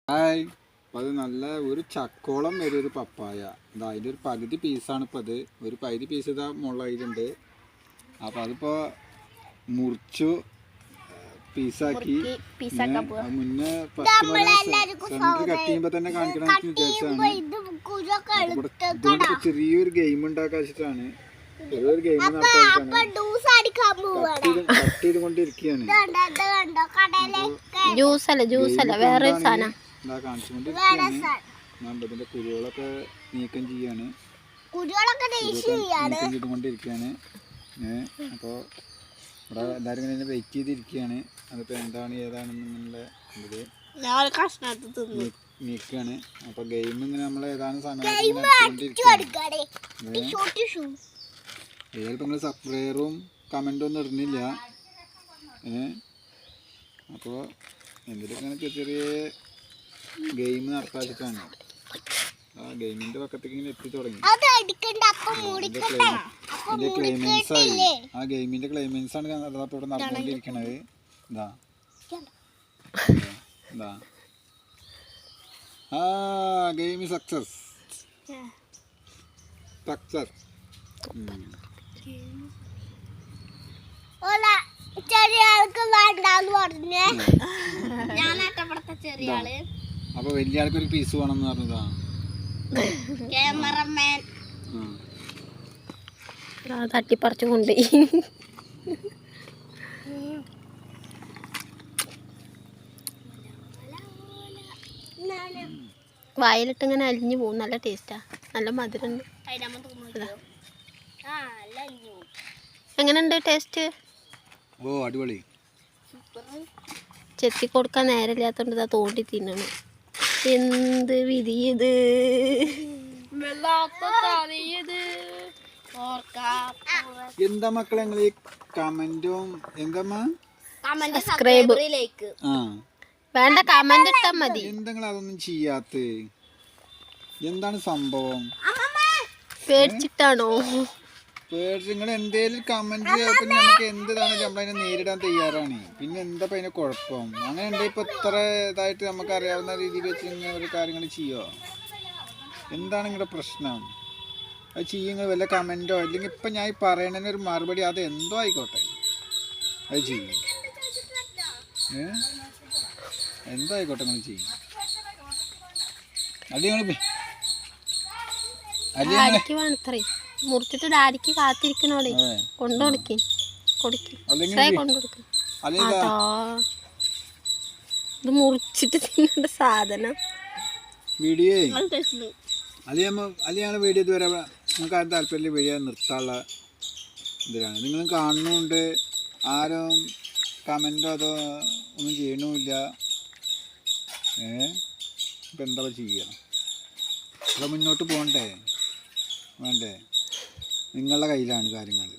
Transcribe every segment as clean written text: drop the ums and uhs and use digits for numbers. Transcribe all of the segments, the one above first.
Hi, അപ്പോൾ അത് നല്ല ഒരു ചക്കോളം വരും ഒരു പപ്പായ. ഇതാ അതിൻ്റെ ഒരു പകുതി പീസാണ് ഇപ്പോൾ അത്. ഒരു പകുതി പീസ് ഇതാ മുളകിലുണ്ട്. അപ്പോൾ അതിപ്പോൾ മുറിച്ചു പീസാക്കി. മുന്നേ സെൻറ്റർ കട്ട് ചെയ്യുമ്പോൾ തന്നെ കാണിക്കണം വിചാരിച്ചാണ്. ഇതുകൊണ്ട് ചെറിയൊരു ഗെയിം ഉണ്ടാക്കാൻ വെച്ചിട്ടാണ്. ചെറിയൊരു ഗെയിം കട്ട് ചെയ്തുകൊണ്ടിരിക്കുകയാണ്. ഇതിന്റെ കുരുകളൊക്കെ നീക്കം ചെയ്യാണ്, നീക്കം ചെയ്തുകൊണ്ടിരിക്കുകയാണ്. അപ്പോൾ ഇവിടെ എല്ലാവരും ഇങ്ങനെ വെയിറ്റ് ചെയ്തിരിക്കുകയാണ്. അതിപ്പോൾ എന്താണ് ഏതാണെന്നുള്ള ഇതില് നീക്കുകയാണ്. അപ്പോൾ ഗെയിം ഇങ്ങനെ നമ്മൾ ഏതാണ് സമയത്ത് ഏതായാലും നിങ്ങൾ സബ്സ്ക്രൈബറും കമൻറ്റും ഒന്നും ഇടുന്നില്ല. അപ്പോൾ എന്തെങ്കിലും ചെറിയ ഗെയിം നടത്താച്ചിട്ടാണ്. ആ ഗെയിമിൻ്റെ പക്കത്തേക്ക് ഇങ്ങനെ എത്തി തുടങ്ങി. ഇതിൻ്റെ ക്ലൈമാക്സ് ആയി. ആ ഗെയിമിൻ്റെ ക്ലൈമാക്സ് ആണ് അതപ്പോൾ ഇവിടെ നടന്നുകൊണ്ടിരിക്കണത്. ഇതാ ഇതാ ആ ഗെയിം സക്സസ്. അപ്പൊ വലിയ ആൾക്ക് ഒരു പീസ് വേണം എന്ന് പറഞ്ഞതാ. തട്ടിപ്പറിച്ചു കൊണ്ട് വായിലിട്ട് ഇങ്ങനെ അലിഞ്ഞു പോകും. നല്ല ടേസ്റ്റാ, നല്ല മധുരം. എങ്ങനെയുണ്ട് ടേസ്റ്റ്? ഓ അടിപൊളി. ചെത്തി കൊടുക്കാൻ നേരമില്ലാത്തോണ്ട് ഇതാ തോണ്ടി തിന്നണം. എന്ത് വിധിയത്! എന്താ മക്കളെ നിങ്ങൾ ഈ കമന്റും എന്താ സബ്സ്ക്രൈബ് വേണ്ട, കമന്റ് ഇട്ടാ മതി. എന്തെങ്കിലും അതൊന്നും ചെയ്യാത്ത എന്താണ് സംഭവം? പേടിച്ചിട്ടാണോ? നിങ്ങൾ എന്തേലും കമന്റ് ചെയ്യപ്പോ നമുക്ക് എന്താണ് നമ്മളതിനെ നേരിടാൻ തയ്യാറാണ്. പിന്നെ എന്താ അതിന് കുഴപ്പം? അങ്ങനെ ഉണ്ട്. ഇപ്പൊ ഇത്ര ഇതായിട്ട് നമുക്ക് അറിയാവുന്ന രീതിയിൽ വെച്ച് ഇങ്ങനെ ഒരു കാര്യങ്ങൾ ചെയ്യോ? എന്താണ് നിങ്ങളുടെ പ്രശ്നം? അത് ചെയ്യുങ്ങൾ വല്ല കമന്റോ അല്ലെങ്കിൽ ഇപ്പൊ ഞാൻ പറയണതിന് ഒരു മറുപടി അത് എന്തോ ആയിക്കോട്ടെ അത് ചെയ്യും. എന്തോ ആയിക്കോട്ടെ നിങ്ങൾ ചെയ്യും. മുറിച്ചിട്ട് ഡാഡിക്ക് കാത്തിരിക്കണോടെ കൊണ്ടുകൊടുക്കി കൊണ്ടുകൊടുക്ക. ഇത് മുറിച്ചിട്ട് തിന്നേണ്ട സാധനം. വീഡിയോ അല്ലെങ്കിൽ വീഡിയോ ഇതുവരെ നിങ്ങൾക്ക് ആരും താല്പര്യം വീഡിയോ നിർത്താനുള്ള ഇതിലാണ്. നിങ്ങളും കാണുന്നുണ്ട്, ആരും കമൻറ്റോ അതോ ഒന്നും ചെയ്യണമില്ല. ഇപ്പം എന്താ ചെയ്യുക? ഇവിടെ മുന്നോട്ട് പോകണ്ടേ? വേണ്ടേ? നിങ്ങളുടെ കയ്യിലാണ് കാര്യങ്ങൾ.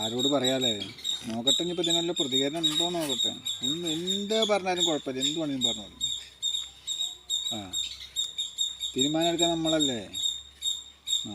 ആരോട് പറയാലേ? നോക്കട്ടെ ഇനിയിപ്പോൾ ഇതിനുള്ള പ്രതികരണം ഉണ്ടോ നോക്കട്ടെ. എന്താ പറഞ്ഞാലും കുഴപ്പമില്ല, എന്ത് വേണമെങ്കിലും പറഞ്ഞോളൂ. തീരുമാനം എടുക്കാൻ നമ്മളല്ലേ. ആ